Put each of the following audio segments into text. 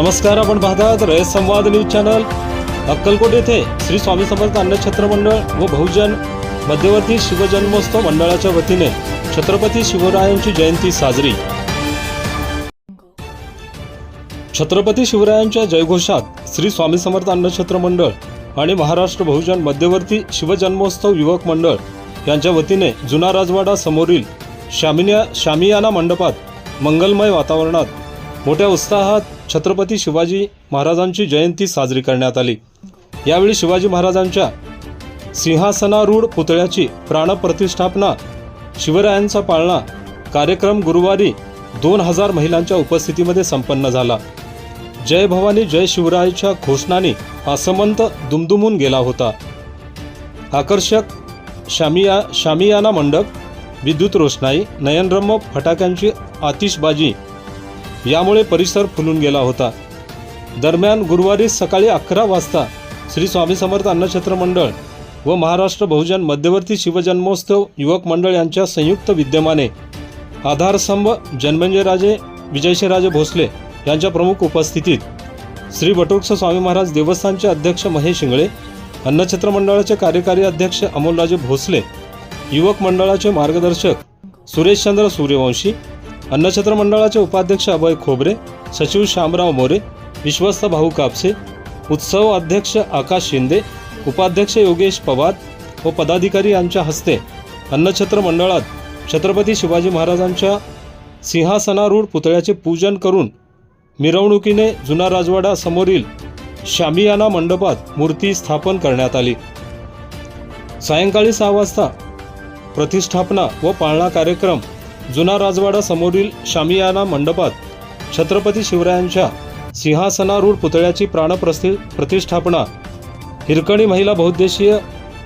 नमस्कार, आपण पाहतात रयत संवाद न्यूज चॅनल। अक्कलकोट येथे श्री स्वामी समर्थ अन्नछत्र मंडळ व बहुजन मध्यवर्ती शिवजन्मोत्सव मंडळाच्या वतीने छत्रपती शिवरायांची जयंती साजरी। छत्रपती शिवरायांच्या जयघोषात श्री स्वामी समर्थ अन्नछत्र मंडळ आणि महाराष्ट्र बहुजन मध्यवर्ती शिवजन्मोत्सव युवक मंडळ यांच्या वतीने जुना राजवाडा समोरील शामियाना मंडपात मंगलमय वातावरणात मोठ्या उत्साहात छत्रपती शिवाजी महाराजांची जयंती साजरी करण्यात आली। यावेळी शिवाजी महाराजांच्या सिंहासनारूढ पुतळ्याची प्राणप्रतिष्ठापना, शिवरायांचा पाळणा कार्यक्रम गुरुवारी 2000 महिलांच्या उपस्थितीमध्ये संपन्न झाला। जय भवानी जय शिवरायच्या घोषणांनी आसमंत दुमदुमून गेला होता। आकर्षक शामियाना मंडप, विद्युत रोषणाई, नयनरम्य फटाक्यांची आतिषबाजी यामुळे परिसर फुलून गेला होता। दरम्यान गुरुवारी सकाळी 11 वाजता श्री स्वामी समर्थ अन्नछत्र मंडळ व महाराष्ट्र बहुजन मध्यवर्ती शिवजन्मोत्सव युवक मंडळ यांच्या संयुक्त विद्यमाने आधारस्तंभ जन्मेजयराजे विजयसिंहराजे भोसले यांच्या प्रमुख उपस्थितीत श्री वटवृक्ष स्वामी महाराज देवस्थानचे अध्यक्ष महेश इंगळे, अन्नछत्र मंडळाचे कार्यकारी अध्यक्ष अमोलराजे भोसले, युवक मंडळाचे मार्गदर्शक सुरेशचंद्र सूर्यवंशी, अन्नछत्र मंडळाचे उपाध्यक्ष अभय खोबरे, सचिव शामराव मोरे, विश्वस्त भाऊ कापसे, उत्सव अध्यक्ष आकाश शिंदे, उपाध्यक्ष योगेश पवार व पदाधिकारी यांच्या हस्ते अन्नछत्र मंडळात छत्रपती शिवाजी महाराजांच्या सिंहासनारूढ पुतळ्याचे पूजन करून मिरवणुकीने जुना राजवाडा समोरील शामियाना मंडपात मूर्ती स्थापन करण्यात आली। सायंकाळी 6 वाजता प्रतिष्ठापना व पाळणा कार्यक्रम जुना राजवाडा समोरील शामियाना मंडपात छत्रपती शिवरायांच्या सिंहासनारूढ पुतळ्याची प्रतिष्ठापना हिरकणी महिला बहुउद्देशीय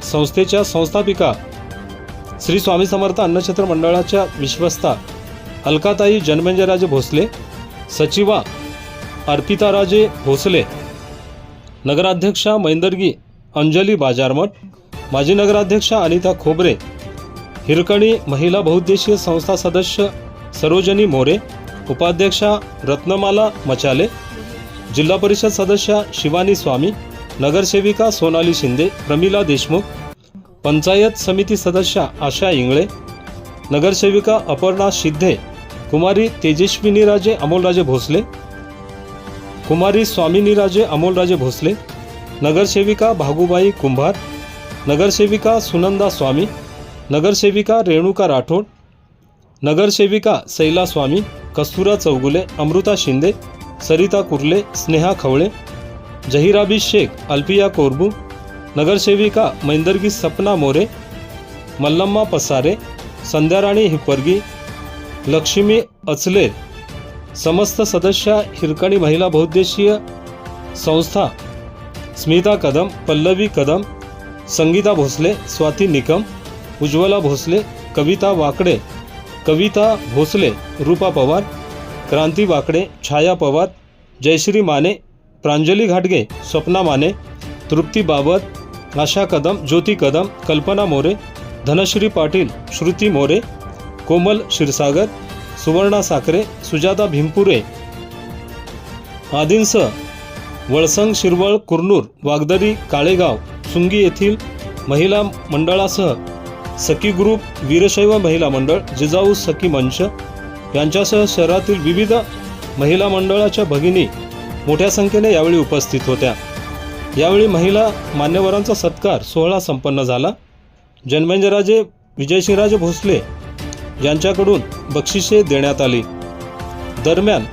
संस्थेच्या संस्थापिका श्री स्वामी समर्थ अन्नछत्र मंडळाच्या विश्वस्ता अलकाताई जन्मेजयराजे भोसले, सचिवा अर्पिताराजे भोसले, नगराध्यक्षा मैंदर्गी अंजली बाजारमठ, माजी नगराध्यक्षा अनिता खोबरे, हिरकणी महिला बहुउद्देशीय संस्था सदस्य सरोजनी मोरे, उपाध्यक्षा रत्नमाला मचाले, जिल्हा परिषद सदस्य शिवानी स्वामी, नगरसेविका सोनाली शिंदे, प्रमिला देशमुख, पंचायत समिती सदस्य आशा इंगळे, नगरसेविका अपर्णा सिद्धे, कुमारी तेजस्विनीराजे अमोलराजे भोसले, कुमारी स्वामिनीराजे अमोलराजे भोसले, नगरसेविका भागुबाई कुंभार, नगरसेविका सुनंदा स्वामी, नगरसेविका रेणुका राठोड, नगरसेविका सैला स्वामी, कस्तुरा चौगुले, अमृता शिंदे, सरिता कुर्ले, स्नेहा खवळे, जहिराबी शेख, अल्फिया कोरबू, नगरसेविका मैंदर्गी सपना मोरे, मल्लम्मा पसारे, संध्याराणी हिप्परगी, लक्ष्मी अचले, समस्त सदस्य हिरकणी महिला बहुउद्देशीय संस्था स्मिता कदम, पल्लवी कदम, संगीता भोसले, स्वाती निकम, उज्ज्वला भोसले, कविता वाकडे, कविता भोसले, रूपा पवार, क्रांती वाकडे, छाया पवार, जयश्री माने, प्रांजली घाटगे, स्वप्ना माने, तृप्ती बाबत, आशा कदम, ज्योती कदम, कल्पना मोरे, धनश्री पाटील, श्रुती मोरे, कोमल क्षीरसागर, सुवर्णा साखरे, सुजाता भिंपुरे आदींसह वळसंग, शिरवळ, कुरनूर, वागदरी, काळेगाव, सुंगी येथील महिला मंडळासह सखी ग्रुप, वीरशैव महिला मंडळ, जिजाऊ सखी मंच यांच्यासह शहरातील विविध महिला मंडळाच्या भगिनी मोठ्या संख्येने यावेळी उपस्थित होत्या। यावेळी महिला मान्यवरांचा सत्कार सोहळा संपन्न झाला। जन्मेजयराजे विजयसिंहराजे भोसले यांच्याकडून बक्षिसे देण्यात आली। दरम्यान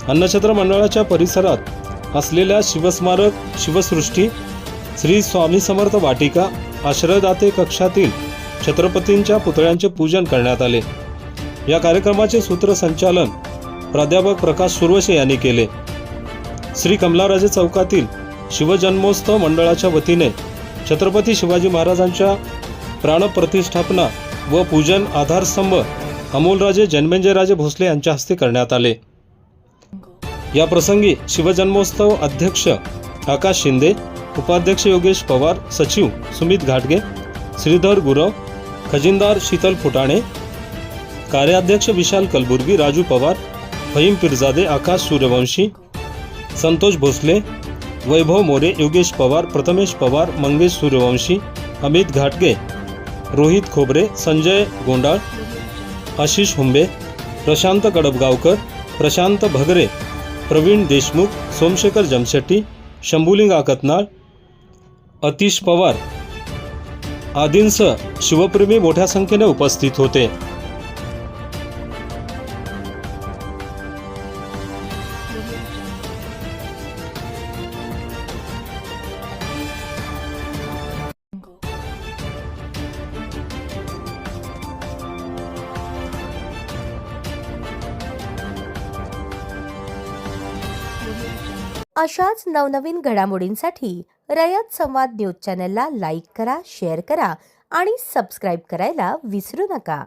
अन्नछत्र मंडळाच्या परिसरात असलेल्या शिवस्मारक, शिवसृष्टी, श्री स्वामी समर्थ वाटिका, आश्रयदाते कक्षातील छत्रपतींच्या पुतळ्यांचे पूजन करण्यात आले। या कार्यक्रमाचे सूत्रसंचालन प्राध्यापक प्रकाश सुरवशे यांनी केले। श्री कमलाराजे चौकातील शिवजन्मोत्सव मंडळाच्या वतीने छत्रपती शिवाजी महाराजांच्या प्राणप्रतिष्ठापना व पूजन आधारस्तंभ अमोलराजे जन्मेजयराजे भोसले यांच्या हस्ते करण्यात आले। या प्रसंगी शिवजन्मोत्सव अध्यक्ष आकाश शिंदे, उपाध्यक्ष योगेश पवार, सचिव सुमित घाटगे, श्रीधर गुरव, खजिनदार शीतल फुटाणे, कार्याध्यक्ष विशाल कलबुर्गी, राजू पवार, फहीम पिरजादे, आकाश सूर्यवंशी, संतोष भोसले, वैभव मोरे, योगेश पवार, प्रथमेश पवार, मंगेश सूर्यवंशी, अमित घाटगे, रोहित खोबरे, संजय गोंडाळ, आशिष हुंबे, प्रशांत कडबगावकर, प्रशांत भगरे, प्रवीण देशमुख, सोमशेखर जमशेट्टी, शंभुलिंग आकतनाळ, अतिश पवार आदींसह शिवप्रेमी मोठ्या संख्येने उपस्थित होते. अशाच नवनवीन घडामोडींसाठी रयत संवाद न्यूज चॅनलला लाईक करा, शेअर करा आणि सबस्क्राईब करायला विसरू नका.